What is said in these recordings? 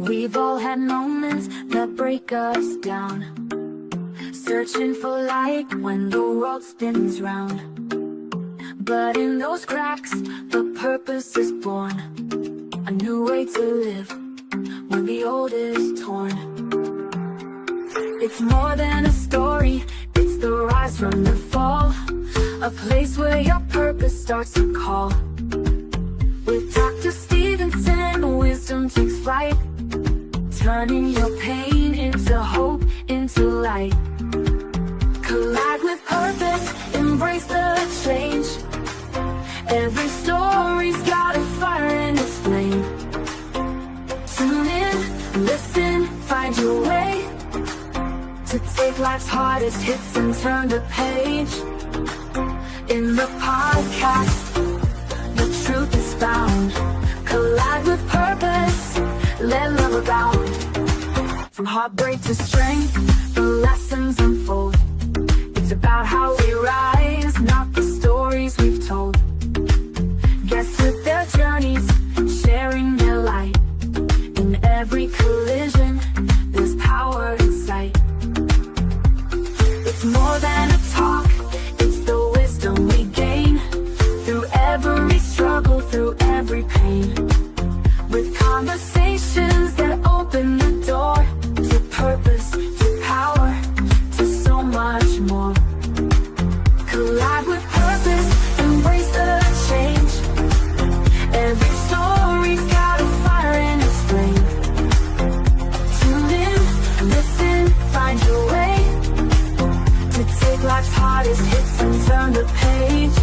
We've all had moments that break us down, searching for light when the world spins round. But in those cracks, the purpose is born, a new way to live when the old is torn. It's more than a story, it's the rise from the fall, a place where your purpose starts to call. With Dr. Stevenson, wisdom takes flight, turning your pain into hope, into light. Collide with purpose, embrace the change. Every story's got a fire in its flame. Tune in, listen, find your way to take life's hardest hits and turn the page. In the podcast, the truth is found. Collide with purpose, let love abound. From heartbreak to strength, the lessons unfold. It's about how we rise, not the stories we've told. Guests with their journeys, sharing their light. In every collision, there's power in sight. It's more than a talk, it's the wisdom we gain through every struggle, through every pain. With conversations that open the door to purpose, to power, to so much more. Collide with purpose, embrace the change. Every story's got a fire in its flame. Tune in, listen, find your way to take life's hardest hits and turn the page.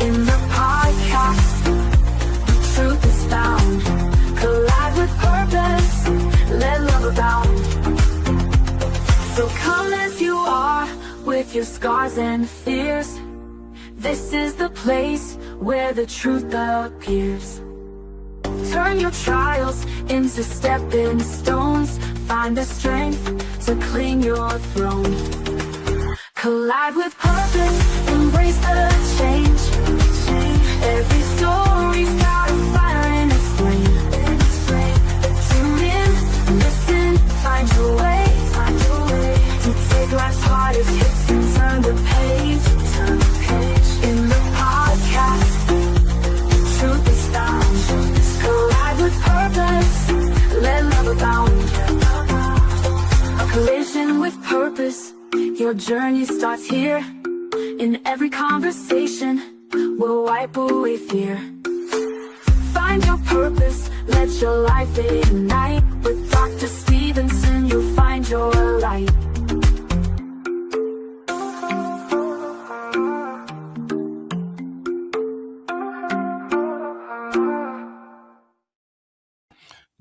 In the podcast, the truth is found. Collide with purpose, let love abound. So come as you are, with your scars and fears. This is the place where the truth appears. Turn your trials into stepping stones. Find the strength to claim your throne. Collide with purpose, embrace the change. Every story's got a fire in its flame. Tune in, listen, find your way to take life's hardest hits and turn the page. In the podcast, the truth is found. Collide with purpose, let love abound. A collision with purpose, your journey starts here. In every conversation, we'll wipe away fear. Find your purpose, let your life ignite. With Dr. Stevenson, you'll find your light.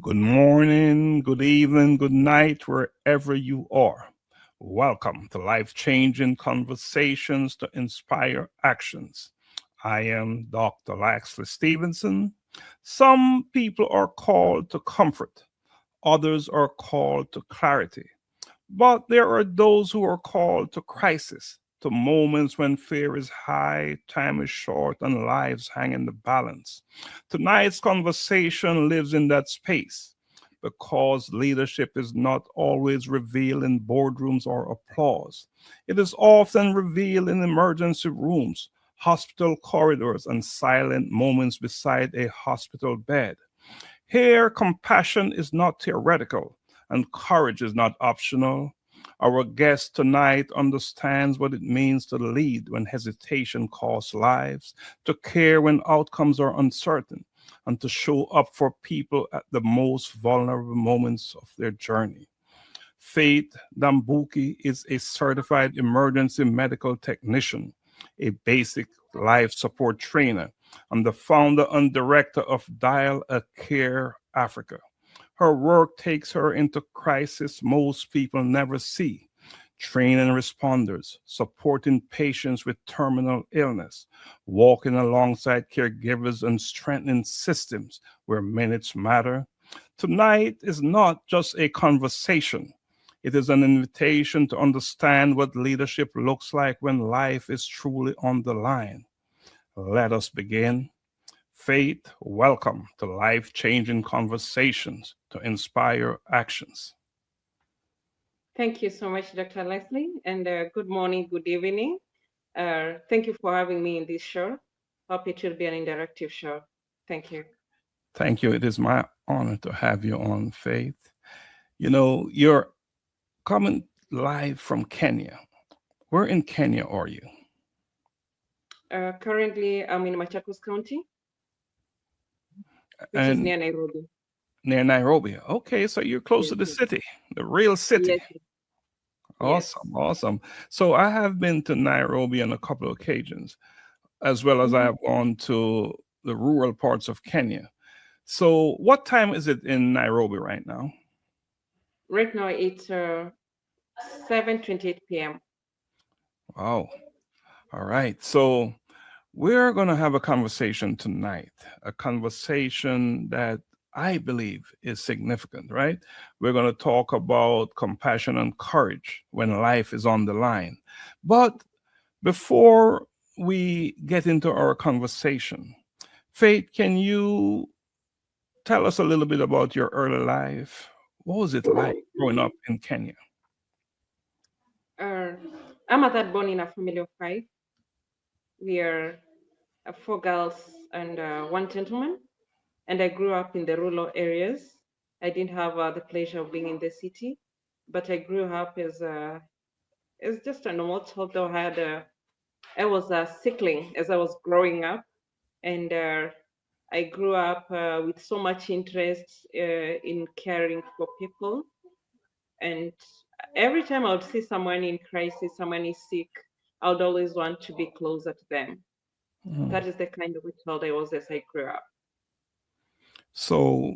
Good morning, good evening, good night, wherever you are. Welcome to Life-Changing Conversations to Inspire Actions. I am Dr. Laxley Stevenson. Some people are called to comfort. Others are called to clarity. But there are those who are called to crisis, to moments when fear is high, time is short, and lives hang in the balance. Tonight's conversation lives in that space because leadership is not always revealed in boardrooms or applause. It is often revealed in emergency rooms, hospital corridors, and silent moments beside a hospital bed. Here, compassion is not theoretical, and courage is not optional. Our guest tonight understands what it means to lead when hesitation costs lives, to care when outcomes are uncertain, and to show up for people at the most vulnerable moments of their journey. Faith Ndambuki is a certified emergency medical technician, a basic life support trainer, and the founder and director of Dial a Care Africa. Her work takes her into crisis most people never see, training responders, supporting patients with terminal illness, walking alongside caregivers, and strengthening systems where minutes matter. Tonight is not just a conversation. It is an invitation to understand what leadership looks like when life is truly on the line. Let us begin. Faith, welcome to Life Changing Conversations to Inspire Actions. Thank you so much, Dr. Leslie, and good morning, good evening. Thank you for having me in this show. Hope it will be an interactive show. Thank you. Thank you. It is my honor to have you on, Faith. You know, you're coming live from Kenya. Where in Kenya are you? Currently, I'm in Machakos County, which is And near Nairobi. near Nairobi. Okay, so you're close Yes, to the yes, city, the real city. yes, yes. Awesome, awesome. So I have been to Nairobi on a couple of occasions, as well as I Mhm. have gone to the rural parts of Kenya. So what time is it in Nairobi right now? Right now, it's 7:28 p.m. Wow. All right. So we're going to have a conversation tonight, a conversation that I believe is significant, right? We're going to talk about compassion and courage when life is on the line. But before we get into our conversation, Faith, can you tell us a little bit about your early life? What was it like growing up in Kenya? Uh, I'm a third born in a family of five. We are four girls and one gentleman. And I grew up in the rural areas. I didn't have the pleasure of being in the city, but I grew up as just a normal child. Though I was a sickling as I was growing up, and I grew up with so much interest in caring for people. And every time I would see someone in crisis, someone is sick, I would always want to be closer to them. Mm. That is the kind of a child I was as I grew up. So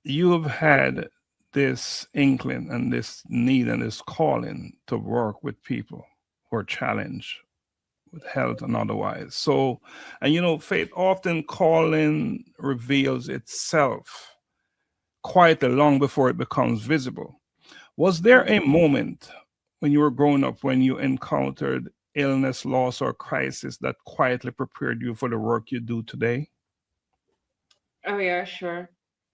you have had this inkling and this need and this calling to work with people who are challenged with health and otherwise. So, and you know, Faith, often calling reveals itself quietly long before it becomes visible. Was there a Mhm. moment when you were growing up when you encountered illness, loss, or crisis that quietly prepared you for the work you do today? Oh yeah, sure.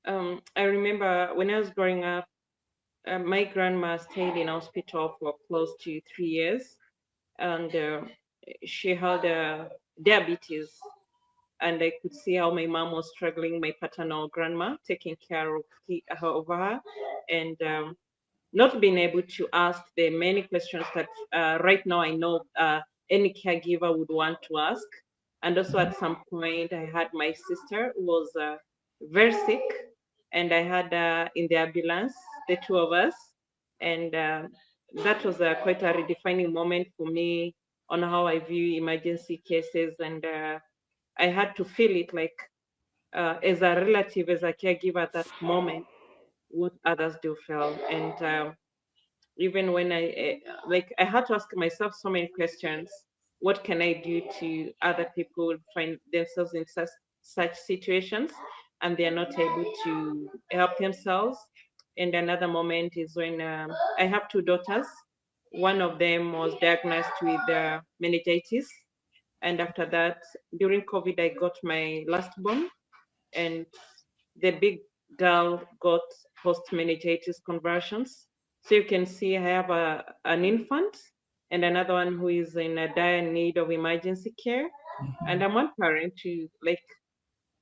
I remember when I was growing up, my grandma stayed in hospital for close to 3 years, and she had diabetes, and I could see how my mom was struggling, my paternal grandma, taking care of her, and not being able to ask the many questions that right now I know any caregiver would want to ask. And also at some point, I had my sister who was very sick, and I had in the ambulance, the two of us. And that was quite a redefining moment for me on how I view emergency cases. And I had to feel it like as a relative, as a caregiver at that moment, what others do feel. And even when I had to ask myself so many questions. What can I do to other people who find themselves in such situations and they are not able to help themselves? And another moment is when I have two daughters. One of them was diagnosed with meningitis, and after that, during COVID, I got my last born, and the big girl got post meningitis conversions. So you can see I have an infant and another one who is in a dire need of emergency care. And Mhm. I'm one parent to like,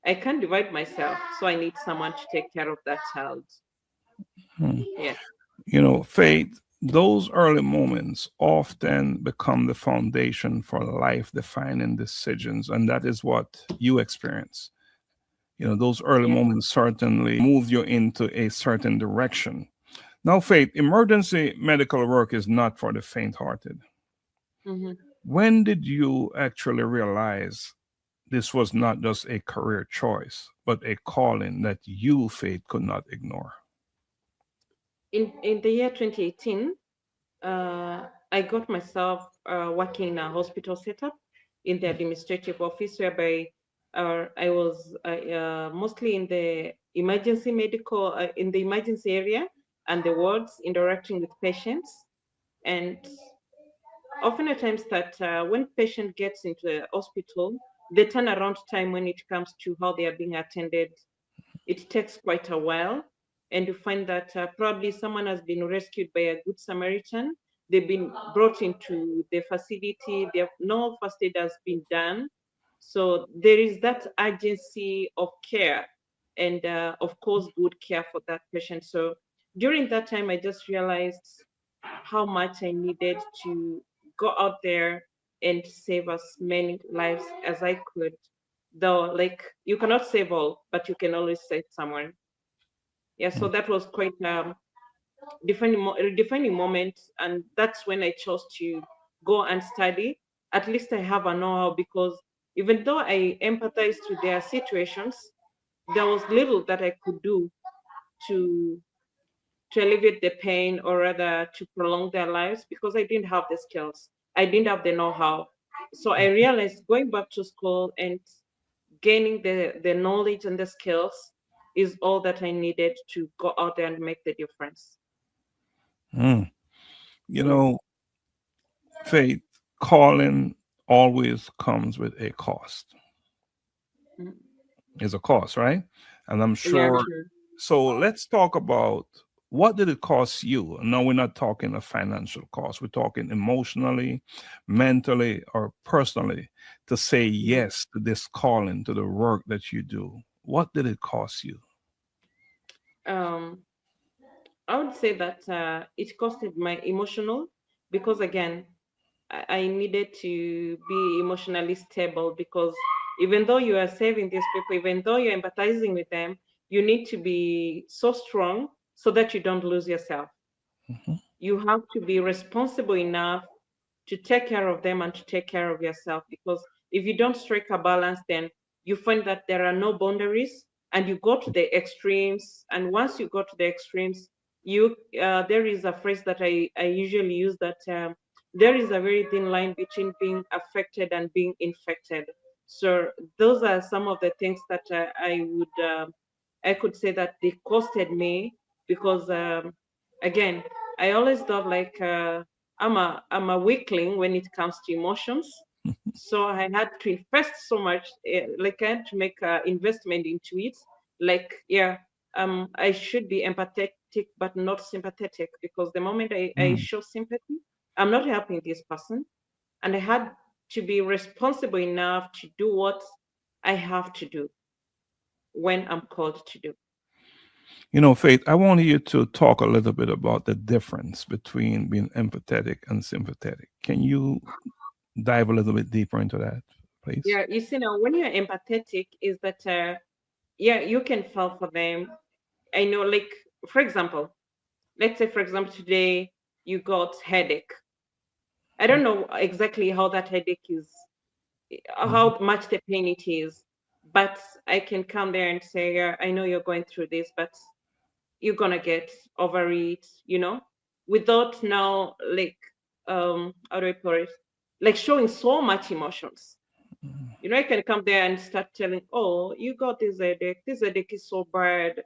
I can't divide myself. So I need someone to take care of that child. Hmm. Yeah. You know, Faith, those early moments often become the foundation for life defining decisions. And that is what you experience. You know, those early Yeah. moments certainly move you into a certain direction. Now, Faith, emergency medical work is not for the faint hearted. Hmm. When did you actually realize this was not just a career choice, but a calling that you, Faith, could not ignore? In the year 2018, I got myself working in a hospital setup in the administrative office, whereby I was mostly in the in the emergency area and the wards, interacting with patients. And often at times that when patient gets into the hospital, the turnaround time when it comes to how they are being attended, it takes quite a while. And you find that probably someone has been rescued by a good Samaritan. They've been brought into the facility. No first aid has been done. So there is that urgency of care and, of course, good care for that patient. So during that time, I just realized how much I needed to go out there and save as many lives as I could. Though, like, you cannot save all, but you can always save someone. Yeah, so that was quite defining moment, and that's when I chose to go and study. At least I have a know-how, because even though I empathized with their situations, there was little that I could do to alleviate the pain, or rather to prolong their lives, because I didn't have the skills. I didn't have the know-how. So I realized going back to school and gaining the knowledge and the skills is all that I needed to go out there and make the difference. Mm. You Yeah. know, Faith, calling always comes with a cost. Mhm. Is a cost, right? And I'm Yeah, sure. sure. So let's talk about what did it cost you? No, we're not talking a financial cost. We're talking emotionally, mentally, or personally to say Mhm. yes to this calling, to the work that you do. What did it cost you? Um, I would say that it costed my emotional, because again, I needed to be emotionally stable, because even though you are saving these people, even though you're empathizing with them, you need to be so strong so that you don't lose yourself. Mhm. You have to be responsible enough to take care of them and to take care of yourself, because if you don't strike a balance, then you find that there are no boundaries, and you go to the extremes. And once you go to the extremes, you there is a phrase that I usually use, that there is a very thin line between being affected and being infected. So those are some of the things that I could say that they costed me, because again, I always thought like I'm a weakling when it comes to emotions. So I had to invest so much, like I had to make an investment into it. Like, yeah, I should be empathetic but not sympathetic, because the moment I Mm. show sympathy, I'm not helping this person. And I had to be responsible enough to do what I have to do when I'm called to do. You know, Faith, I want you to talk a little bit about the difference between being empathetic and sympathetic. Can you dive a little bit deeper into that, please? Yeah, you see, now when you're empathetic, is that yeah, you can feel for them. I know, like, for example, let's say, for example, today you got headache. I don't know exactly how that headache is, Mhm. how much the pain it is, but I can come there and say, yeah, I know you're going through this, but you're gonna get over it, without now, like, how do I put it, like showing so much emotions. I can come there and start telling, oh, you got this headache. This headache is so bad.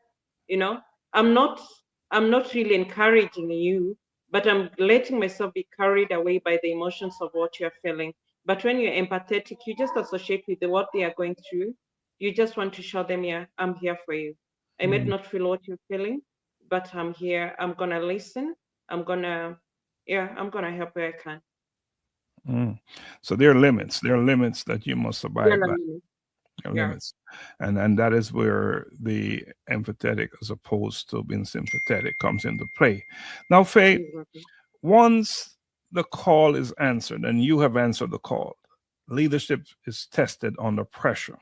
You know, I'm not, I'm not really encouraging you, but I'm letting myself be carried away by the emotions of what you're feeling. But when you're empathetic, you just associate with what they are going through. You just want to show them, yeah, I'm here for you. I might Mm. not feel what you're feeling, but I'm here. I'm gonna listen. I'm gonna, yeah, I'm gonna help where I can. Mm. So there are limits. There are limits that you must Yeah, abide by. There are yeah, limits, and that is where the empathetic, as opposed to being sympathetic, comes into play. Now, Faith, exactly. once the call is answered and you have answered the call, leadership is tested under pressure.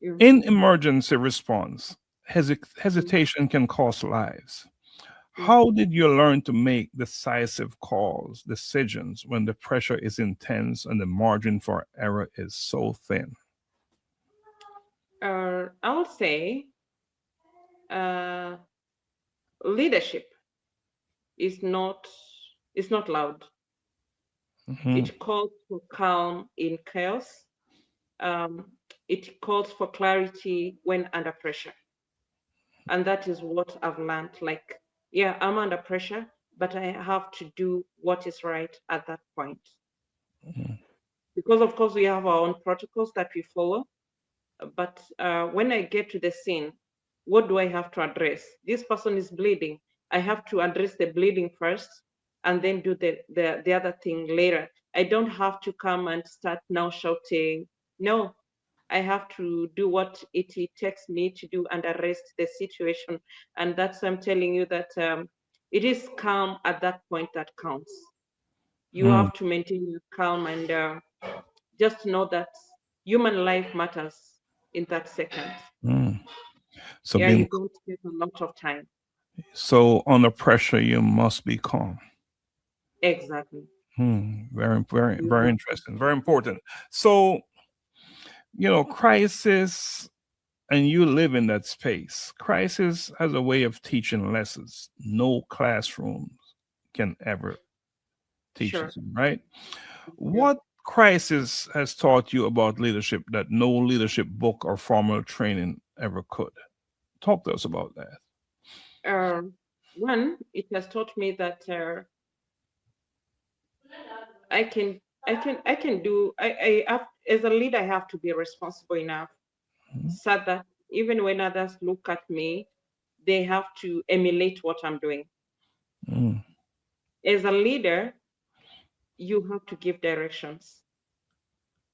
Yeah. In emergency response, Mm, hesitation can cost lives. mm. How did you learn to make decisive calls, decisions when the pressure is intense and the margin for error is so thin? I would say uh, leadership is not loud. Mhm. It calls for calm in chaos. Um, it calls for clarity when under pressure, and that is what I've learned. Like, yeah, I'm under pressure, but I have to do what is right at that point. Mhm. because of course we have our own protocols that we follow. But when I get to the scene, what do I have to address? This person is bleeding. I have to address the bleeding first and then do the other thing later. I don't have to come and start now shouting. No, I have to do what it takes me to do and arrest the situation. And that's I'm telling you that it is calm at that point that counts. You Mm, have to maintain your calm and just know that human life matters in that second. mm. So Yeah, you being don't take a lot of time. so under pressure, you must be calm. Exactly. Very, very, You very have interesting. Very important. So, crisis, and you live in that space. Crisis has a way of teaching lessons no classroom can ever teach sure. us, right? Yeah. What crisis has taught you about leadership that no leadership book or formal training ever could? Talk to us about that. One, it has taught me that I can, I can do. I have, as a leader, I have to be responsible enough so that even when others look at me, they have to emulate what I'm doing. Mm, As a leader, you have to give directions,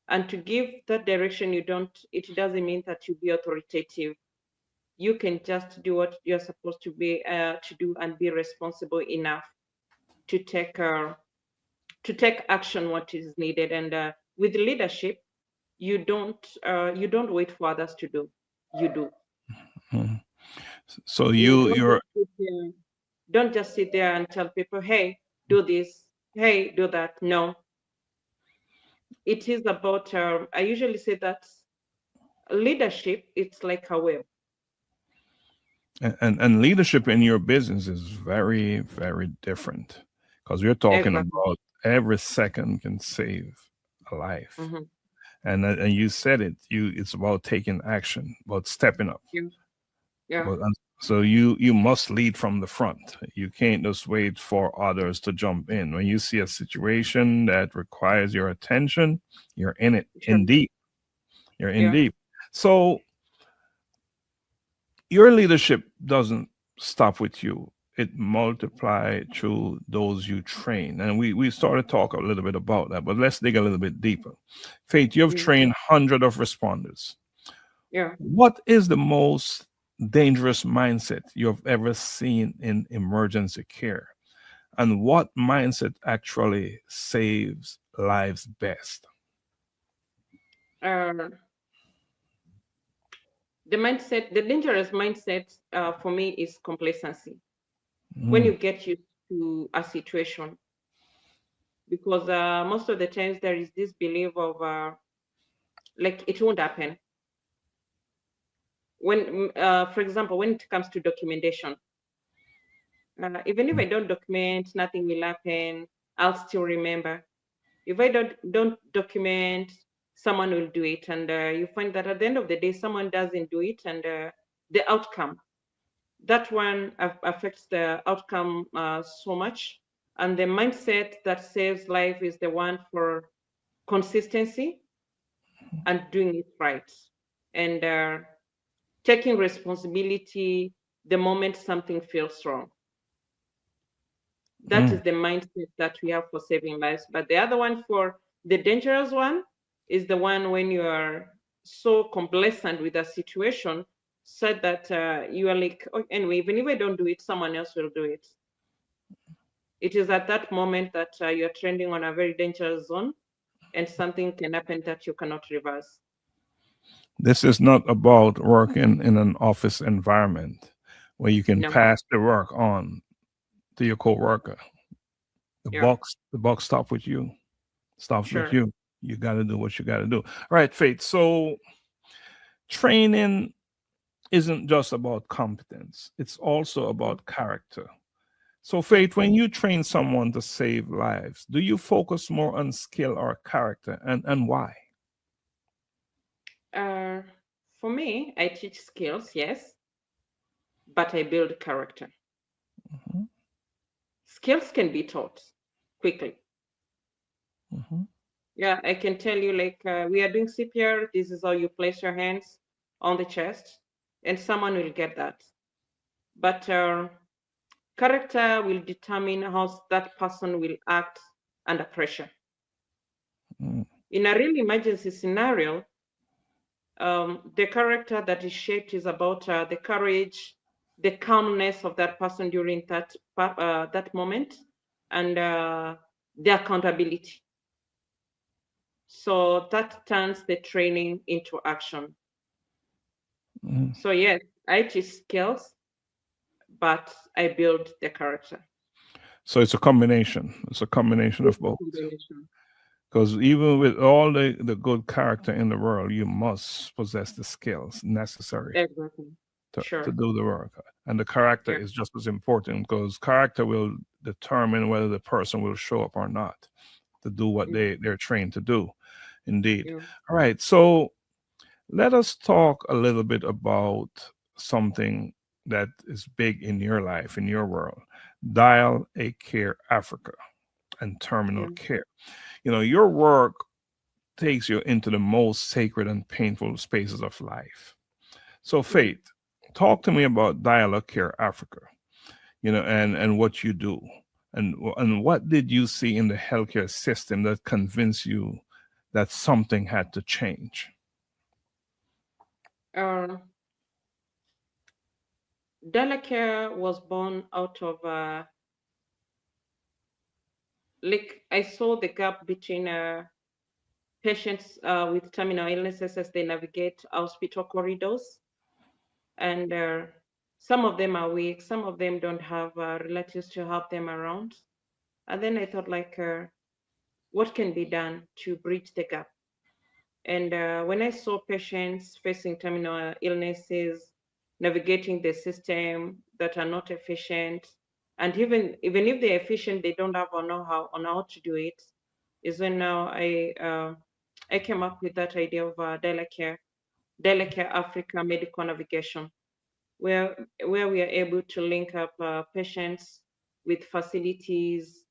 and to give that direction, you don't. It doesn't mean that you be authoritative. You can just do what you're supposed to do and be responsible enough to take action what is needed. And with leadership, you don't wait for others to do. You do. mm. So You you you're don't just sit there and tell people, hey, do this, hey, do that. No, it is about. I usually say that leadership it's like a web. and leadership in your business is very, very different because we're talking Exactly. about every second can save a life. Hmm. And you said it, it's about taking action, about stepping up. Yeah. Yeah. But so you must lead from the front. You can't just wait for others to jump in. When you see a situation that requires your attention, you're in it, Sure. in deep. You're in Yeah. deep. So your leadership doesn't stop with you. It multiply through those you train. And we started to talk a little bit about that, but let's dig a little bit deeper. Faith, you've Mm. trained hundreds of responders. Yeah. What is the most dangerous mindset you've ever seen in emergency care? And what mindset actually saves lives best? Uh, the dangerous mindset for me is complacency. When Mm, you get used to a situation, because most of the times there is this belief of like it won't happen. When, for example, when it comes to documentation, even if I don't document, nothing will happen. I'll still remember. If I don't document, someone will do it, and you find that at the end of the day, someone doesn't do it, and the outcome that one affects the outcome so much. And the mindset that saves life is the one for consistency and doing it right, and taking responsibility the moment something feels wrong. That mm, is the mindset that we have for saving lives. But the other one, for the dangerous one, is the one when you are so complacent with a situation, so that you are like, oh, anyway, even if I don't do it, someone else will do it. It is at that moment that you're trending on a very dangerous zone, and something can happen that you cannot reverse. This is not about working in an office environment where you can No, pass the work on to your coworker. yeah, The buck stop with you. Stops with sure. you. You got to do what you got to do. All right, Faith. So training isn't just about competence; it's also about character. So, Yeah. Faith, when you train someone to save lives, do you focus more on skill or character, and why? Uh, for me, I teach skills, yes, but I build character. Mhm, Skills can be taught quickly. mhm. Yeah, I can tell you, like, we are doing CPR. This is how you place your hands on the chest, and someone will get that. But character will determine how that person will act under pressure. Mm, In a real emergency scenario, the character that is shaped is about the courage, the calmness of that person during that moment, and the accountability. So that turns the training into action. mm. So yes, I teach skills, but I build the character. So it's a combination. It's a combination of It's a both. combination. Because even with all the good character in the world, you must possess the skills necessary Exactly. to Sure. do the work. And the character Yeah. is just as important because character will determine whether the person will show up or not to do what Yeah. they're trained to do. Indeed. Yeah. All right. So let us talk a little bit about something that is big in your life, in your world. Dial a Care Africa and terminal Yeah. care. You know, your work takes you into the most sacred and painful spaces of life. So, Yeah. Faith, talk to me about Dialogue Care Africa, and what you do. And what did you see in the healthcare system that convinced you that something had to change? Uh, Delacare was born out of like I saw the gap between patients with terminal illnesses as they navigate hospital corridors, and some of them are weak, some of them don't have relatives to help them around. And then I thought, like, what can be done to bridge the gap? And when I saw patients facing terminal illnesses, navigating the system that are not efficient, and even if they're efficient, they don't have or know how on how to do it. Is when now I came up with that idea of Delecare Africa Medical Navigation, where we are able to link up patients with facilities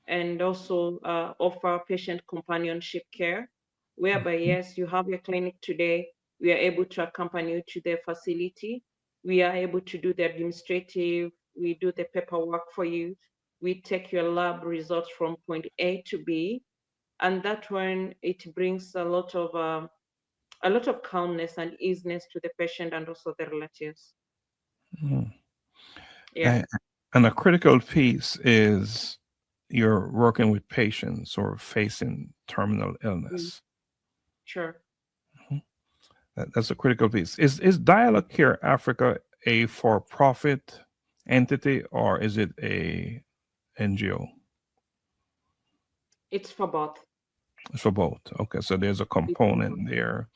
and also offer patient companionship care, whereby, yes, you have your clinic today, we are able to accompany you to the facility, we are able to do the administrative, we do the paperwork for you, we take your lab results from point A to B, and that one, it brings a lot of calmness and easiness to the patient and also the relatives. Mm. Yeah. And, and a critical piece is you're working with patients or facing terminal Mm, illness. sure. Mhm. That's a critical piece. Is Dialogue Care Africa a for-profit entity or is it a NGO? It's for both. It's for both. Okay, so there's a It's for both. component there.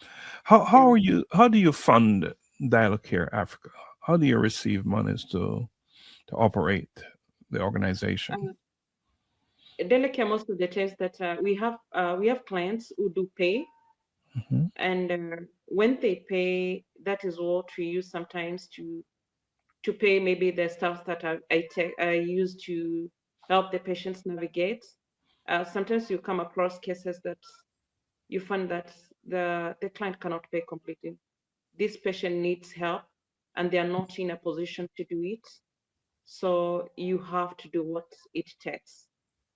How Yeah. are you? How do you fund Dialogue Care Africa? How do you receive monies to operate the organization? Uh, Delicate, most of the times that we have clients who do pay, Hmm. and when they pay, that is what we use sometimes to pay maybe the stuff that I use to help the patients navigate. Sometimes you come across cases that you find that the client cannot pay completely. This patient needs help, and they are not in a position to do it. So you have to do what it takes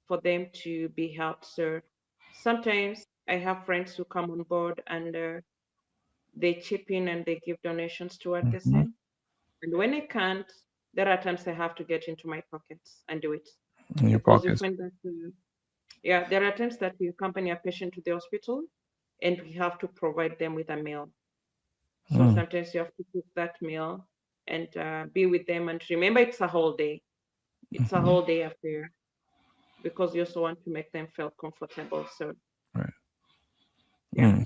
for them to be helped. So sometimes I have friends who come on board and they chip in and they give donations toward the Hmm. same. And when I can't, there are times I have to get into my pockets and do it In your because you pockets. find that, yeah, there are times that we accompany a patient to the hospital and we have to provide them with a meal. So Mm, sometimes you have to cook that meal and be with them and remember it's a whole day. It's a mhm. whole day affair because you also want to make them feel comfortable. So Right. yeah.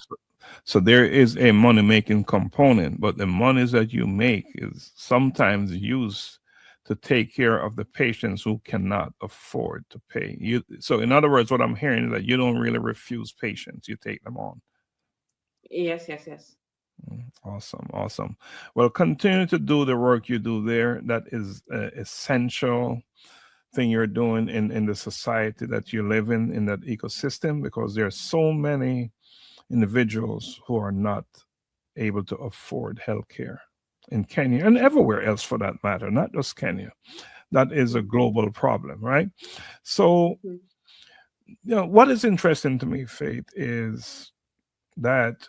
So there is a money making component, but the monies that you make is sometimes used to take care of the patients who cannot afford to pay. So in other words, what I'm hearing is that you don't really refuse patients; you take them on. Yes, yes, yes. Awesome, awesome. Well, continue to do the work you do there. That is essential thing you're doing in the society that you live in that ecosystem, because there are so many individuals who are not able to afford healthcare in Kenya and everywhere else for that matter, not just Kenya. That is a global problem, right? So, Mhm. what is interesting to me, Faith, is that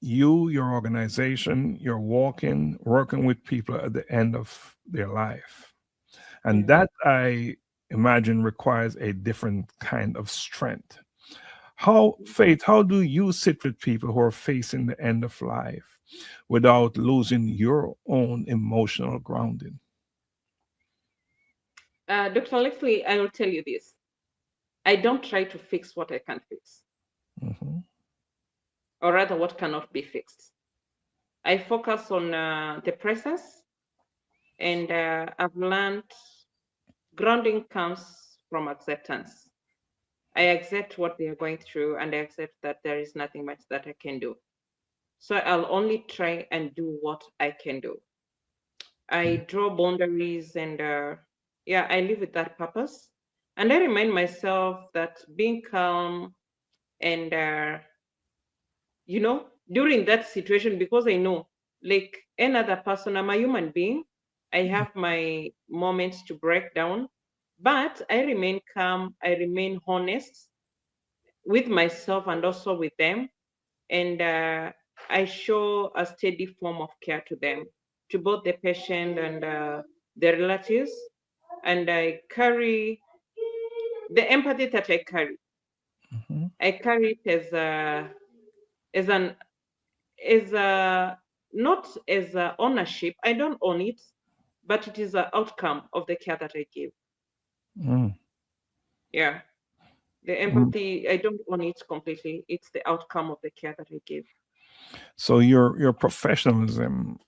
your organization, you're working with people at the end of their life. And Yeah. that, I imagine, requires a different kind of strength. How, Faith, how do you sit with people who are facing the end of life without losing your own emotional grounding? Dr. Leslie, I will tell you this. I don't try to fix what I can't fix, Hmm. or rather, what cannot be fixed. I focus on the process, and I've learned grounding comes from acceptance. I accept what they are going through, and I accept that there is nothing much that I can do. So I'll only try and do what I can do. I draw boundaries, and yeah, I live with that purpose. And I remind myself that being calm and during that situation, because I know, like another person, I'm a human being. I have my moments to break down, but I remain calm. I remain honest with myself and also with them, and I show a steady form of care to them, to both the patient and the relatives, and I carry the empathy that Hmm. I carry it as an as a not as a ownership. I don't own it, but it is an outcome of the care that I give. Mm. Yeah, the Mm. empathy, I don't own it completely. It's the outcome of the care that I give. So your professionalism,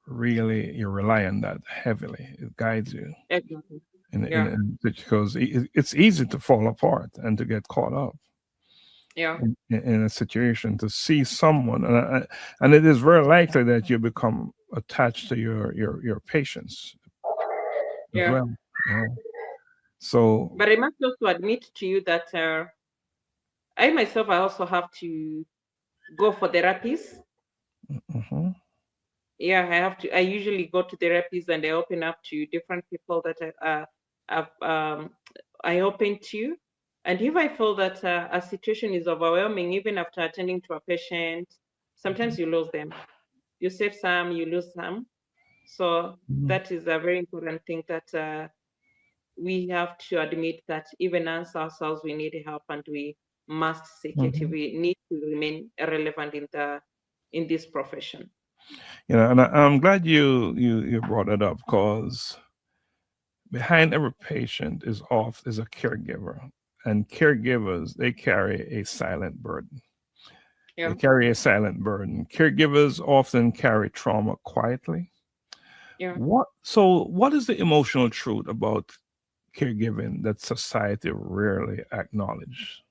really, you rely on that heavily. It guides you Exactly. in, Yeah. because it's easy to fall apart and to get caught up Yeah. in a situation, to see someone, and it is very likely that you become attached to your patients as Yeah. well. Yeah. So. But I must also admit to you that I myself, I also have to go for therapies. Mhm. Yeah, I have to. I usually go to therapies and I open up to different people that I open to. And if I feel that a situation is overwhelming, even after attending to a patient, sometimes you lose them. You save some, you lose some. So Mhm. that is a very important thing that we have to admit that even us ourselves, we need help and we must seek it. Mhm. We need to remain relevant in this profession. And I'm glad you brought it up, because behind every patient is a caregiver, and caregivers, they carry a silent burden. They Yeah, carry a silent burden. Caregivers often carry trauma quietly. yeah. What is the emotional truth about caregiving that society rarely acknowledges?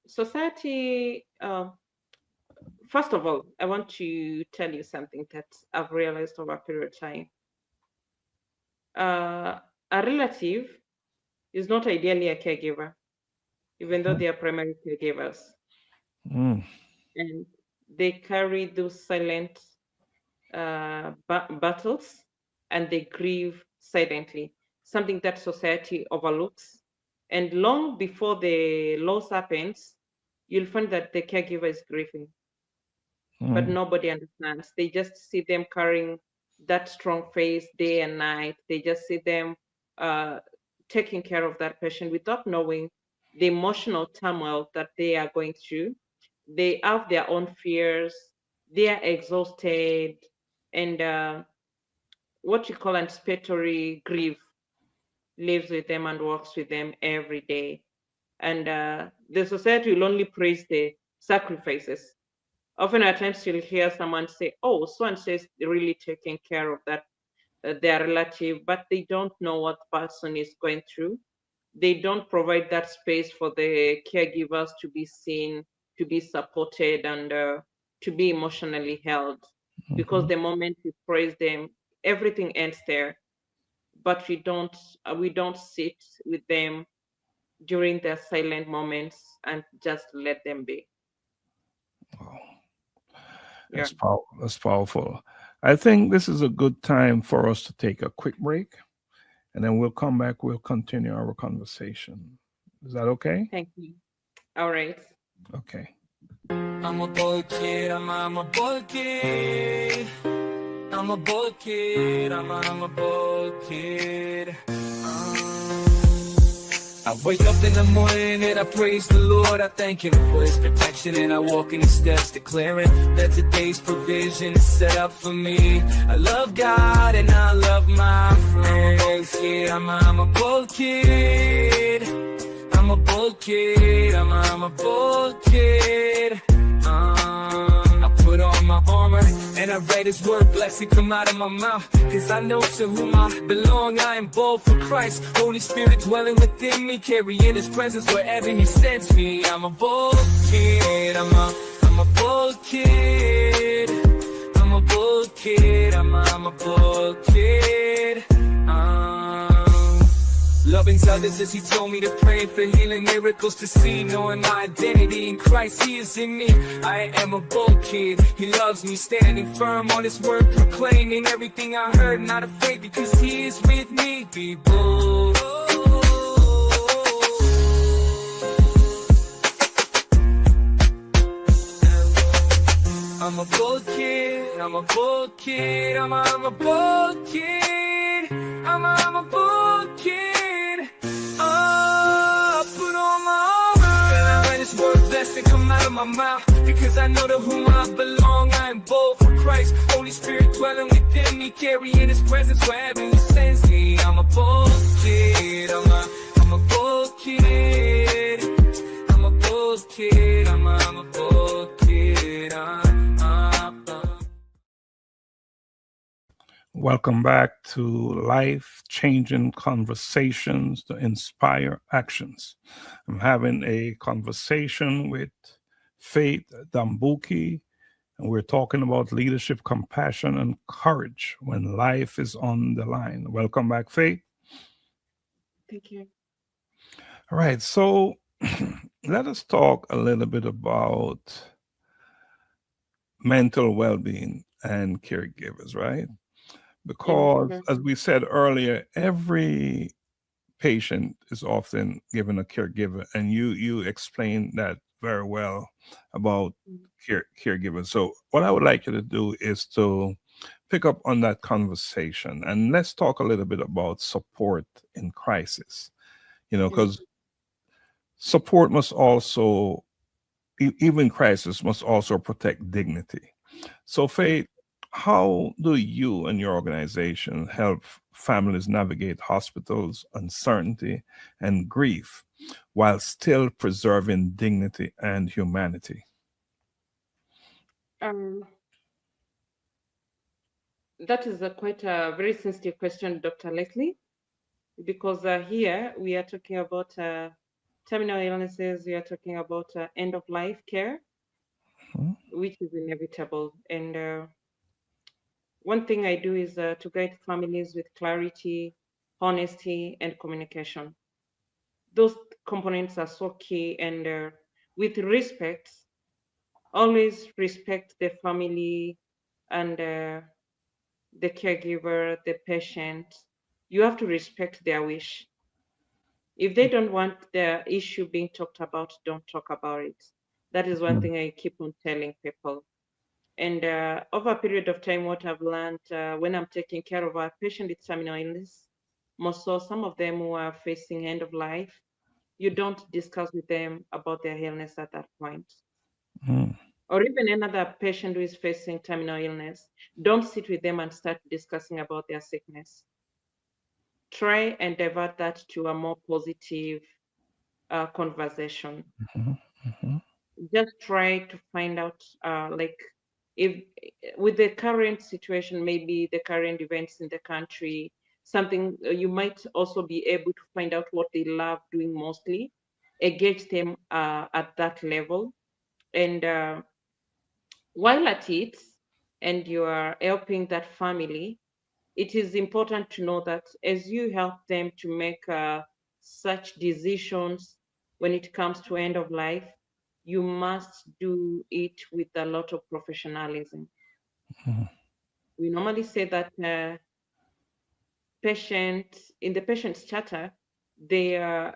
Society, first of all, I want to tell you something that I've realized over a period of time. Uh, a relative is not ideally a caregiver, even though they are primary caregivers, Mm. and they carry those silent battles, and they grieve silently, something that society overlooks. And long before the loss happens, you'll find that the caregiver is grieving, but Mm. nobody understands. They just see them carrying that strong face day and night. They just see them uh, taking care of that patient without knowing the emotional turmoil that they are going through. They have their own fears. They are exhausted, and what you call anticipatory grief lives with them and works with them every day. And the society will only praise the sacrifices. Often at times you'll hear someone say, oh, so and so is really taking care of that their relative, but they don't know what the person is going through. They don't provide that space for the caregivers to be seen, to be supported, and to be emotionally held. Because Mhm. the moment you praise them, everything ends there. but we don't sit with them during their silent moments and just let them be. Wow, Yeah. that's powerful. I think this is a good time for us to take a quick break, and then we'll come back. We'll continue our conversation. Is that okay? Thank you. All right. Okay. I'm a boy kid, I'm a boy kid. I'm a boy kid, I'm a boy kid. I wake up in the morning and I praise the Lord. I thank Him for His protection and I walk in His steps, declaring that today's provision is set up for me. I love God and I love my friends. Yeah, I'm a bold kid. I'm a bold kid. I'm a bold kid. I put on my armor and I read His word, blessing come out of my mouth. Cause I know to whom I belong, I am bold for Christ. Holy Spirit dwelling within me, carrying His presence wherever He sends me. I'm a bold kid, I'm a bold kid. I'm a bold kid, I'm a bold kid. Loving others as He told me to pray for healing, miracles to see, knowing my identity in Christ, He is in me. I am a bold kid, He loves me, standing firm on His word, proclaiming everything I heard, not afraid because He is with me. Be bold. I'm a bold kid, I'm a bold kid, I'm a bold kid, I'm a bold kid. Put on my armor and I read His word, blessing come out of my mouth. Because I know to whom I belong, I am bold for Christ. Holy Spirit dwelling within me, carrying His presence wherever He sends me. I'm a bold kid, I'm a bold kid. I'm a bold kid, I'm a bold kid. Welcome back to Life Changing Conversations to Inspire Actions. I'm having a conversation with Faith Ndambuki, and we're talking about leadership, compassion, and courage when life is on the line. Welcome back, Faith. Thank you. All right, so let us talk a little bit about mental well being and caregivers, right? Yeah, Because, sure. as we said earlier, every patient is often given a caregiver, and you explained that very well about Mm. caregivers. So, what I would like you to do is to pick up on that conversation, and let's talk a little bit about support in crisis. Yeah. Because support must also, even crisis, must also protect dignity. So, Yeah. Faith, how do you and your organization help families navigate hospitals, uncertainty, and grief while still preserving dignity and humanity? Um, that is quite a very sensitive question, Dr. Leslie, because here we are talking about terminal illnesses, we are talking about end of life care, Hmm? which is inevitable. And one thing I do is to guide families with clarity, honesty, and communication. Those components are so key, and with respect, always respect the family and the caregiver, the patient. You have to respect their wish. If they don't want the issue being talked about, don't talk about it. That is one Hmm. thing I keep on telling people. And over a period of time, what I've learned when I'm taking care of a patient with terminal illness, most so some of them who are facing end of life, you don't discuss with them about their illness at that point. Hmm. Or even another patient who is facing terminal illness, don't sit with them and start discussing about their sickness. Try and divert that to a more positive conversation. Hmm. Hmm. Just try to find out, like, if with the current situation, maybe the current events in the country, something you might also be able to find out what they love doing mostly, engage them at that level. And while at it, and you are helping that family, it is important to know that as you help them to make such decisions when it comes to end of life, you must do it with a lot of professionalism. Mhm. We normally say that in the patient's charter, their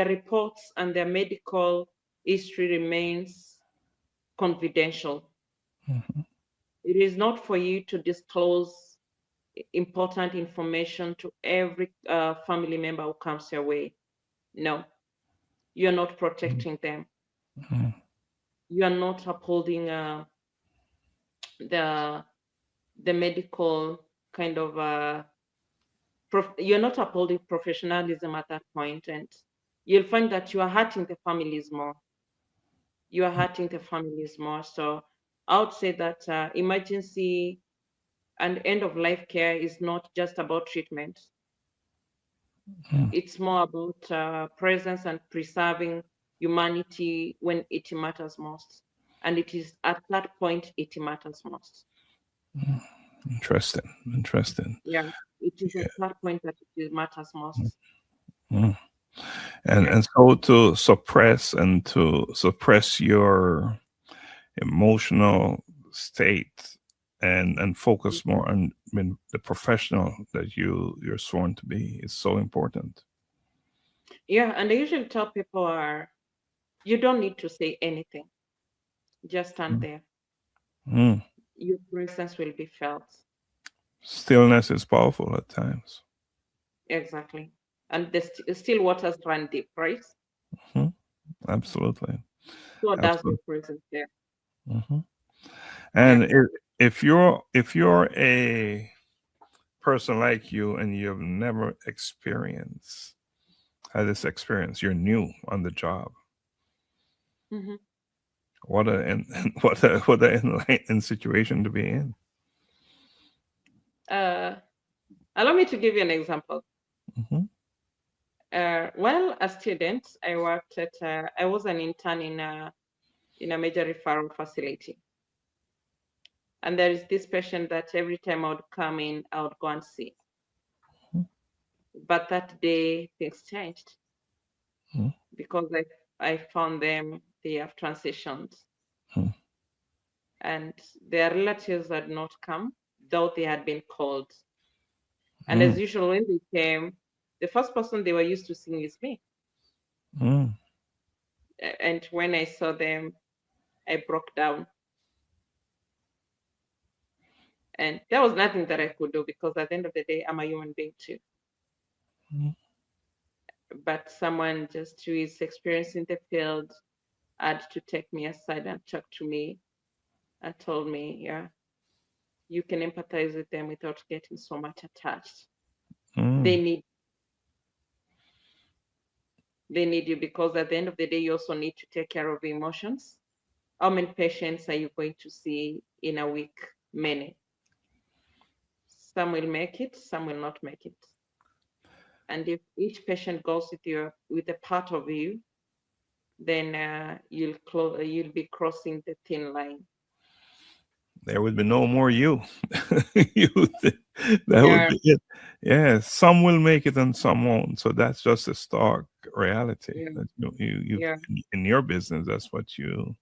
reports and their medical history remains confidential. Mhm. It is not for you to disclose important information to every family member who comes your way. No, you're not protecting them. Mhm. You are not upholding the the medical kind of you're not upholding professionalism at that point, and you'll find that you are hurting the families more. You are hurting the families more. So I would say that emergency and end of life care is not just about treatment. Mhm. It's more about presence and preserving humanity when it matters most. And it is at that point it matters most. Interesting. Interesting. Yeah, it is at that point that it matters most. Mhm. Yeah. And so to suppress your emotional state and focus more on, I mean, the professional that you're sworn to be is so important. Yeah, and I usually tell people you don't need to say anything. Just stand there. Mm. Your presence will be felt. Stillness is powerful at times. Exactly. And the still waters run deep, right? Mhm. Absolutely. So does your Absolutely. presence there. Hmm. Yeah. And if you're a person like you and you've never experienced had this experience, you're new on the job. Hmm. What a and what a enlightening situation to be in. Uh, Allow me to give you an example. Hmm. While a student, I was an intern in a major referral facility. And there is this patient that every time I would come in, I would go and see. But that day, things changed Hmm. because I found they have transitioned. Hmm. And their relatives had not come, though they had been called. And Hmm. as usual, when they came, the first person they were used to seeing is me. Hmm. And when I saw them, I broke down. And there was nothing that I could do because at the end of the day, I'm a human being too. Hmm. But someone just who is experiencing the field had to take me aside and talk to me and told me, yeah, you can empathize with them without getting so much attached. Hmm. They need they need you because at the end of the day, you also need to take care of emotions. How many patients are you going to see in a week? Many. Some will make it, some will not make it. And if each patient goes with a part of you, then you'll be crossing the thin line. There would be no more you. you that would Yeah, be it. Yeah, some will make it and some won't. So that's just a stark reality. yeah, That you yeah, in your business, that's what you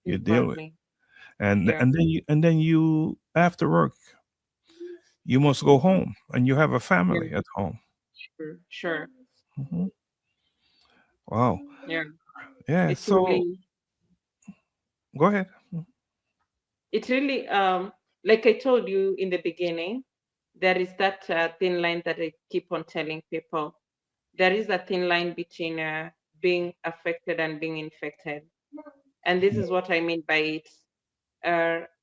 deal with. exactly. And Yeah, then you after work you must go home and you have a yeah, family at home. sure, sure. Mhm. Wow. Yeah, Yeah. it So really, go ahead. it really, like I told you in the beginning, there is that thin line that I keep on telling people. There is a thin line between being affected and being infected, and this is what I mean by it.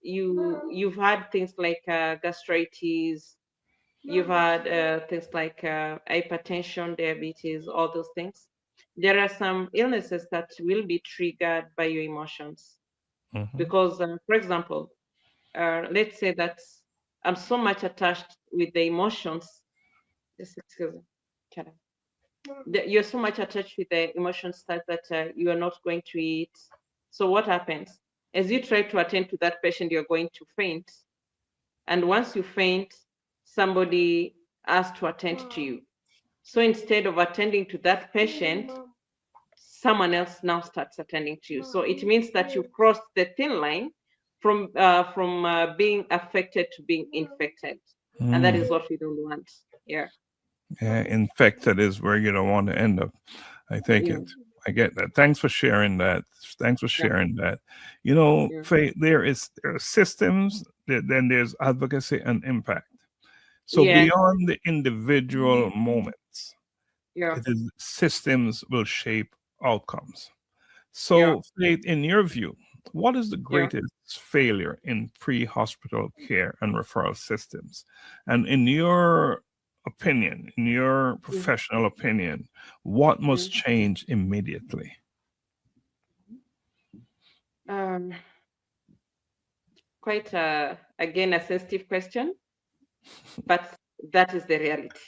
You've had things like gastritis, you've had things like hypertension, diabetes, all those things. There are some illnesses that will be triggered by your emotions Hmm. because, for example, let's say that I'm so much attached with the emotions. Just excuse me. Can you're so much attached with the emotions that you are not going to eat. So what happens? As you try to attend to that patient, you're going to faint. And once you faint, somebody asked to attend to you. So instead of attending to that patient, someone else now starts attending to you. So it means that you've crossed the thin line from being affected to being infected, and that is what we don't want. Yeah. Yeah, infected is where you don't want to end up. I take Yeah. it. I get that. Thanks for sharing that. Thanks for Yeah. sharing that. You know, Yeah. there are systems, then there's advocacy and impact. So Yeah. beyond the individual moments, Yeah. it is systems will shape outcomes. Yeah. So, Faith, in your view, what is the Yeah. greatest failure in pre-hospital care and referral systems? And in your opinion, in your Mm, professional opinion, what must mm. change immediately? Um, Quite again a sensitive question, but that is the reality.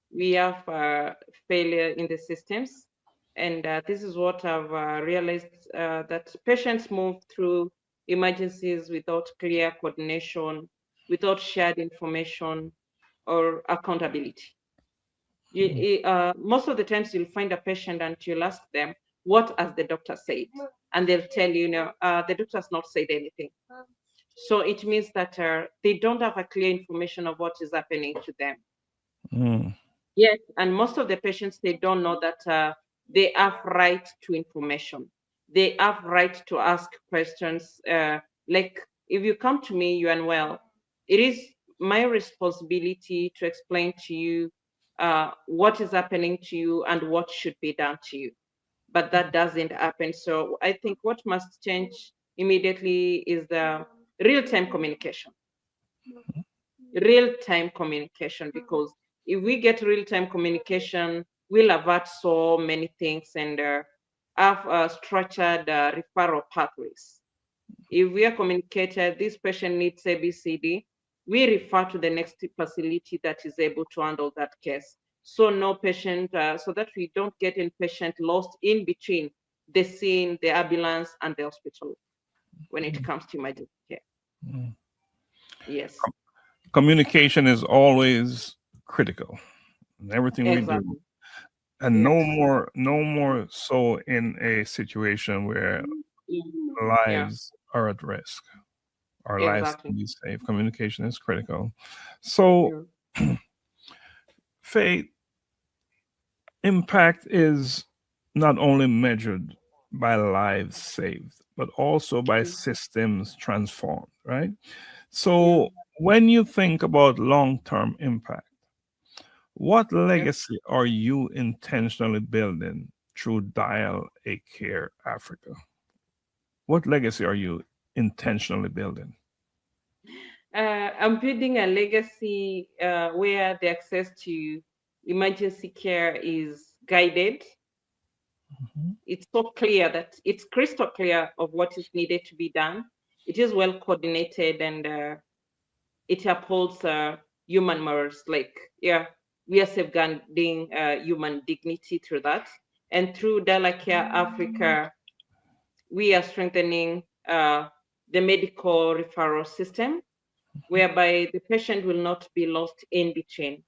We have failure in the systems, and this is what I've realized, that patients move through emergencies without clear coordination, without shared information or accountability. Most of the times you'll find a patient and you'll ask them, what has the doctor said? And they'll tell you, the doctor has not said anything. So it means that they don't have a clear information of what is happening to them. Mm, Yes, and most of the patients, they don't know that they have right to information. They have right to ask questions. Like, if you come to me, you unwell, it is my responsibility to explain to you what is happening to you and what should be done to you. But that doesn't happen. So I think what must change immediately is the real-time communication. Real-time communication, because if we get real-time communication, we'll avert so many things and have structured referral pathways. If we are communicated, this patient needs ABCD, we refer to the next facility that is able to handle that case. So no patient, so that we don't get in patient lost in between the scene, the ambulance, and the hospital when it comes to emergency care. mm. Yes, Communication is always critical in everything we do. exactly. And Yes. no more so in a situation where Yeah, lives are at risk. Our lives exactly. can be safe. Communication is critical. So, Yeah. Faith, impact is not only measured by lives saved, but also by Mm. systems transformed, right? Yeah. So, when you think about long term impact, what Yeah. legacy are you intentionally building through Dial a Care Africa? What legacy are you intentionally building? I'm building a legacy where the access to emergency care is guided. Mhm. It's so clear that it's crystal clear of what is needed to be done. It is well coordinated, and it upholds human morals. Like, yeah, we are safeguarding human dignity through that. And through Care Africa, we are strengthening the medical referral system, whereby the patient will not be lost in between.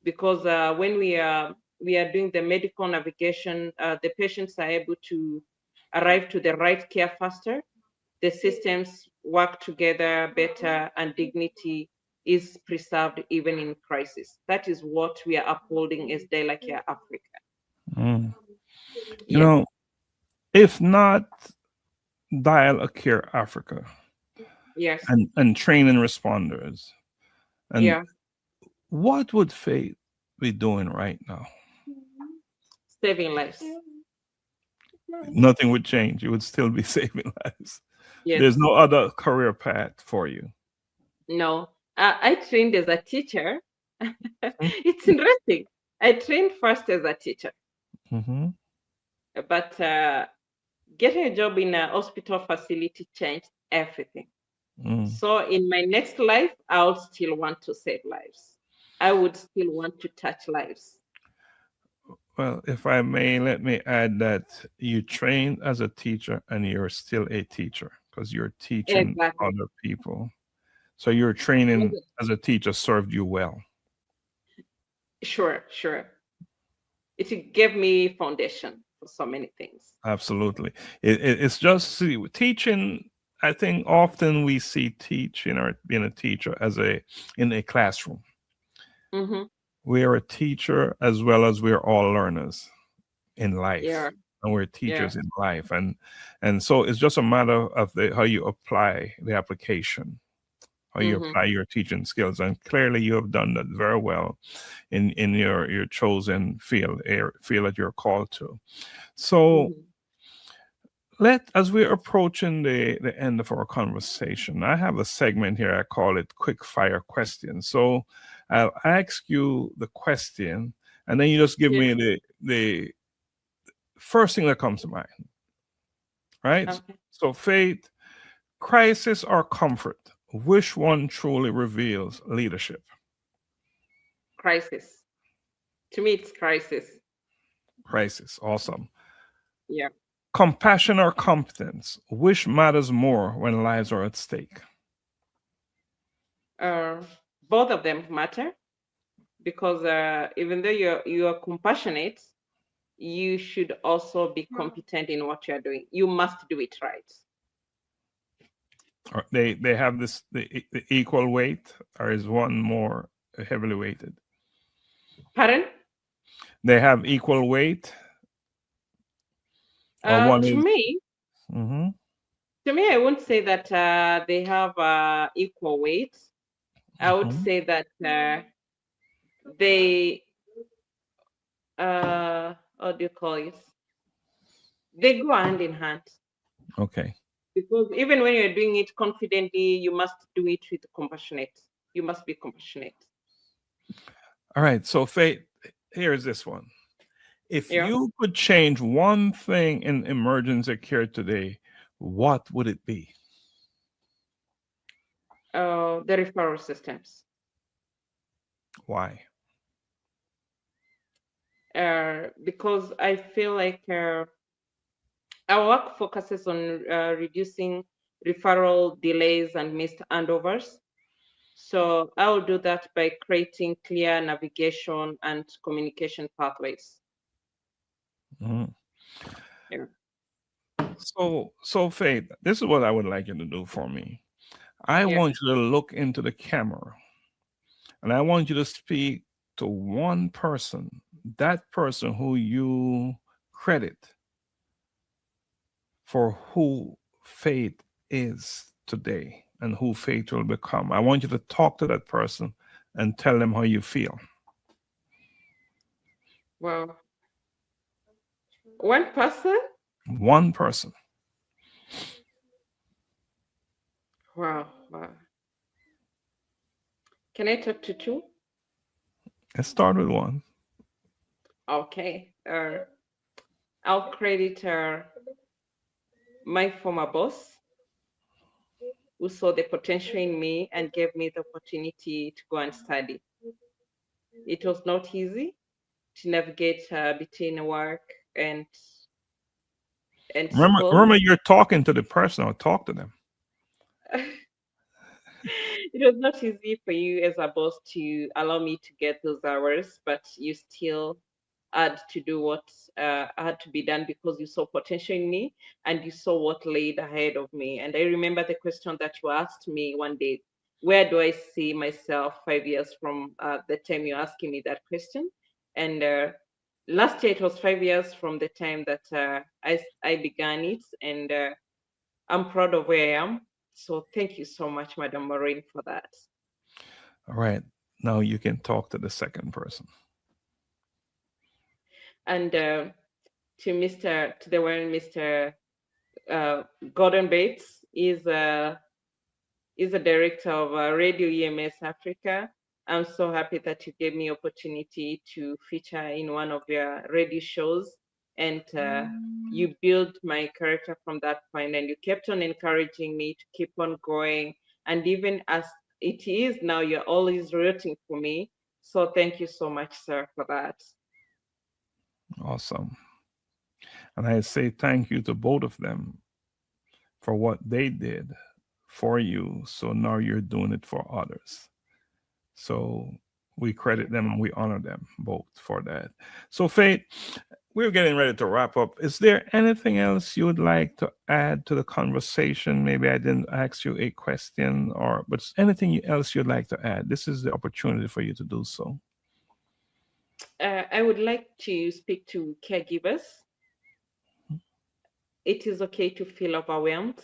Because when we are doing the medical navigation, the patients are able to arrive to the right care faster. The systems work together better, and dignity is preserved even in crisis. That is what we are upholding as Care Africa. Mm. You Yes. know, if not Dial a Care Africa Yes. and training responders, and Yeah. what would Faith be doing right now? Saving lives. Nothing would change. You would still be saving lives. There's Yes. no other career path for you. No. I trained as a teacher. It's interesting. I trained first as a teacher, Mm-hmm. but getting a job in a hospital facility changed everything. Mm. So in my next life, I would still want to save lives. I would still want to touch lives. Well, if I may, let me add that you trained as a teacher and you're still a teacher because you're teaching Exactly. other people. So your Was training it? as a teacher served you well. Sure, sure. It gave me foundation for so many things. Absolutely. It's just see, teaching. I think often we see teaching or being a teacher as a in a classroom. Mm-hmm. We are a teacher as well as we're all learners in life, Yeah, and we're yeah. teachers in life, and so it's just a matter of the how you apply the application, how you Mm-hmm. apply your teaching skills, and clearly you have done that very well in your chosen field that you're called to. So Mm-hmm. let as we're approaching the end of our conversation, I have a segment here. I call it quick fire questions. So I'll ask you the question, and then you just give Yeah. me the first thing that comes to mind. Right? Okay. So faith, crisis, or comfort, which one truly reveals leadership? Crisis. To me, it's crisis. Crisis. Awesome. Yeah. Compassion or competence, which matters more when lives are at stake? Uh, Both of them matter because even though you are compassionate, you should also be competent in what you are doing. You must do it right. Or they have the equal weight, or is one more heavily weighted? Pardon? They have equal weight, or one To is. me, Mhm, I wouldn't say that they have equal weight. I would mhm. say that they what do you call it? They go hand in hand Okay. because even when you're doing it confidently, you must do it with compassionate. You must be compassionate. All right. So Faith, here's this one. If Yeah. you could change one thing in emergency care today, what would it be? The referral systems. Why? Because I feel like our work focuses on reducing referral delays and missed handovers. So I will do that by creating clear navigation and communication pathways. Mhm. Yeah. So Faith, this is what I would like you to do for me. I Yeah. want you to look into the camera, and I want you to speak to one person, that person who you credit for who faith is today and who faith will become. I want you to talk to that person and tell them how you feel. Well, one person. One person. Wow. Wow. Can I talk to two? Let's start with one. Okay. I'll credit my former boss who saw the potential in me and gave me the opportunity to go and study. It was not easy to navigate between work and Remember, school. remember, you're talking to the person or talk to them. It was not easy for you as a boss to allow me to get those hours, but you still had to do what had to be done because you saw potential in me and you saw what laid ahead of me. And I remember the question that you asked me one day: where do I see myself 5 years from the time you're asking me that question? And last year it was 5 years from the time that I began it, and I'm proud of where I am. So thank you so much, Madam Maureen, for that. All right. Now you can talk to the second person. And to the one Mr. Gordon Bates is a director of Radio EMS Africa. I'm so happy that you gave me opportunity to feature in one of your radio shows, and you built my character from that point, and you kept on encouraging me to keep on going. And even as it is now, you're always rooting for me. So thank you so much, sir, for that. Awesome. And I say thank you to both of them for what they did for you. So now you're doing it for others. So we Yeah. credit them and we honor them both for that. So, Faith, we're getting ready to wrap up. Is there anything else you would like to add to the conversation? Maybe I didn't ask you a question, or but anything else you'd like to add? This is the opportunity for you to do so. I would like to speak to caregivers. It is okay to feel overwhelmed.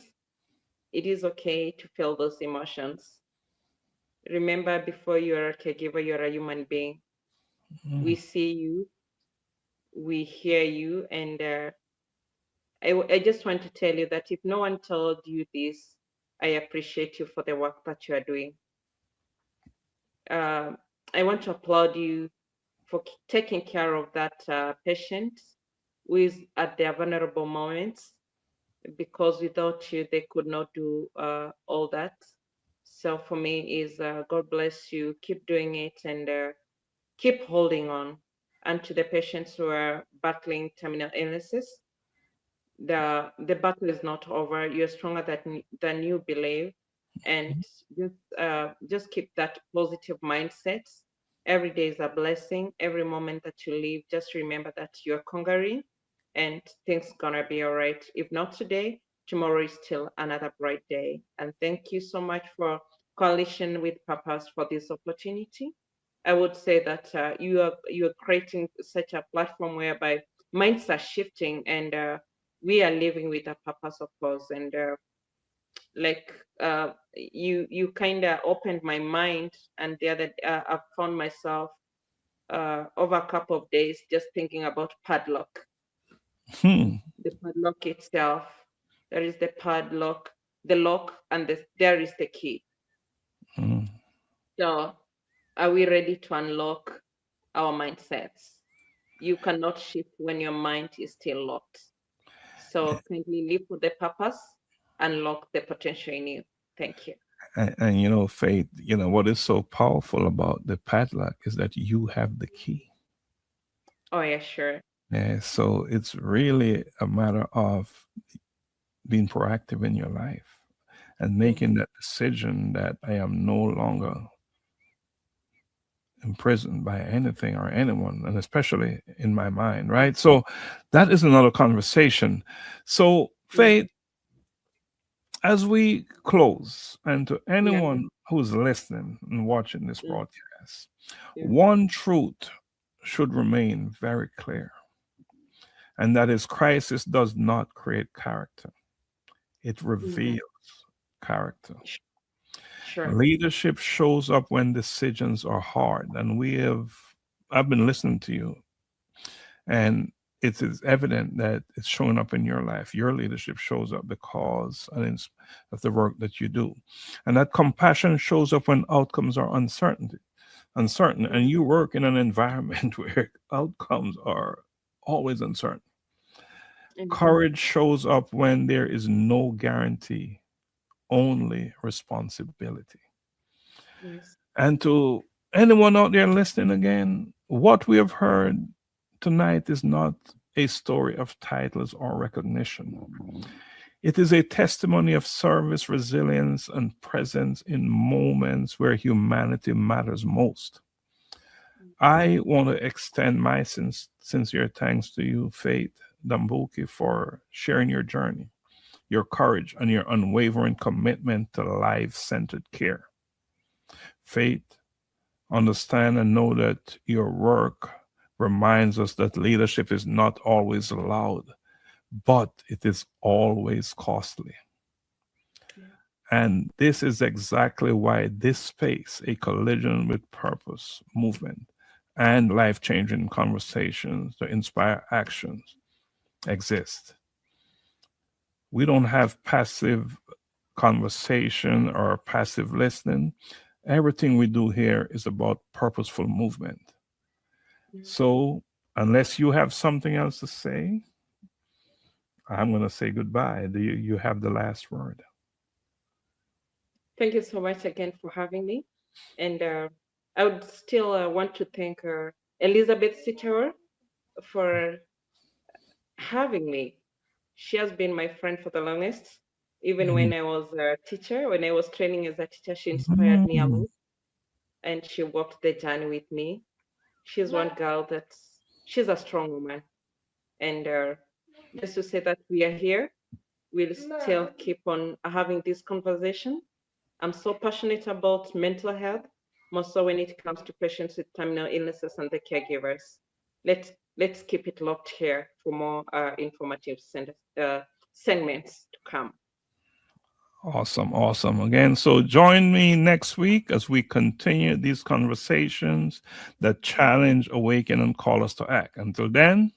It is okay to feel those emotions. Remember, before you're a caregiver, you're a human being. We Mm, see you, we hear you, and I just want to tell you that if no one told you this, I appreciate you for the work that you are doing. Uh, I want to applaud you for taking care of that patient who is at their vulnerable moments, because without you, they could not do all that. So for me, is God bless you. Keep doing it, and keep holding on. And to the patients who are battling terminal illnesses, the battle is not over. You're stronger than you believe, and just keep that positive mindset. Every day is a blessing. Every moment that you live, just remember that you're conquering, and things gonna be all right. If not today, tomorrow is still another bright day. And thank you so much for Coalition with Purpose for this opportunity. I would say that you are creating such a platform whereby minds are shifting, and we are living with a purpose, of course. And like you kind of opened my mind, and the other I found myself over a couple of days just thinking about padlock, hmm, the padlock itself. There is the padlock, the lock, and there is the key. hmm. So are we ready to unlock our mindsets? You cannot shift when your mind is still locked. So kindly live with the purpose, unlock the potential in you. Thank you. And you know, Faith, you know, what is so powerful about the padlock is that you have the key. Oh yeah, sure. Yeah, so it's really a matter of being proactive in your life and making Hmm. that decision that I am no longer imprisoned by anything or anyone, and especially in my mind, right? So that is another conversation. So, Yeah, Faith, as we close, and to yeah, anyone who's listening and watching this mm, broadcast, yeah. one truth should remain very clear, and that is crisis does not create character, it Hmm. reveals character. Sh- Sure. Leadership shows up when decisions are hard, and I've been listening to you, and it is evident that it's showing up in your life. Your leadership shows up because of the work that you do, and that compassion shows up when outcomes are uncertain, Mm, and you work in an environment where outcomes are always uncertain. mm, Courage shows up when there is no guarantee, only responsibility. yes. And to anyone out there listening again, what we have heard tonight is not a story of titles or recognition. It is a testimony of service, resilience, and presence in moments where humanity matters most. I want to extend my sincere thanks to you, Faith Ndambuki, for sharing your journey, your courage, and your unwavering commitment to life centered care. Faith, understand and know that your work reminds us that leadership is not always loud, but it is always costly. Yeah. And this is exactly why this space, a collision with purpose movement, and life changing conversations to inspire actions, exist. We don't have passive conversation or passive listening. Everything we do here is about purposeful movement. Yeah. So, unless you have something else to say, I'm going to say goodbye. You have the last word? Thank you so much again for having me. And I would still want to thank Elizabeth Sitterer for having me. She has been my friend for the longest. Even when I was a teacher, when I was training as a teacher, she inspired me a Mm. lot, and she walked the journey with me. She's one girl she's a strong woman, and just to say that we are here, we'll still keep on having this conversation. I'm so passionate about mental health, more so when it comes to patients with terminal illnesses and the caregivers. Let's keep it locked here for more informative segments to come. Awesome, awesome. Again, so join me next week as we continue these conversations that challenge, awaken, and call us to act. Until then,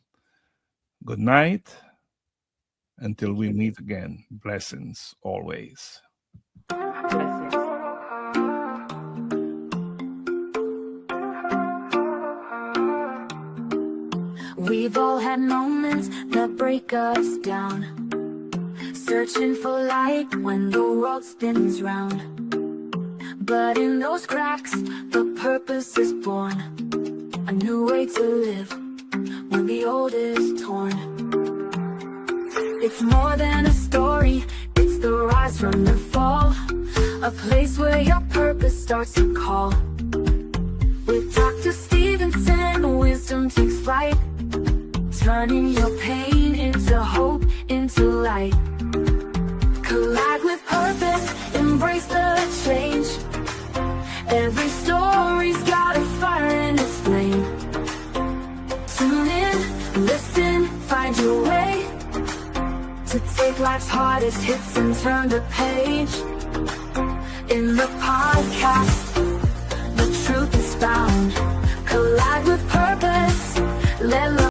good night. Until we meet again, blessings always. Blessings. We've all had moments that break us down, searching for light when the world spins round. But in those cracks, the purpose is born, a new way to live when the old is torn. It's more than a story, it's the rise from the fall, a place where your purpose starts to call. With Dr. Stevenson, wisdom takes flight, turning your pain into hope, into light. Collide with purpose, embrace the change. Every story's got a fire in its flame. Tune in, listen, find your way to take life's hardest hits and turn the page. In the podcast, the truth is found. Collide with purpose, let love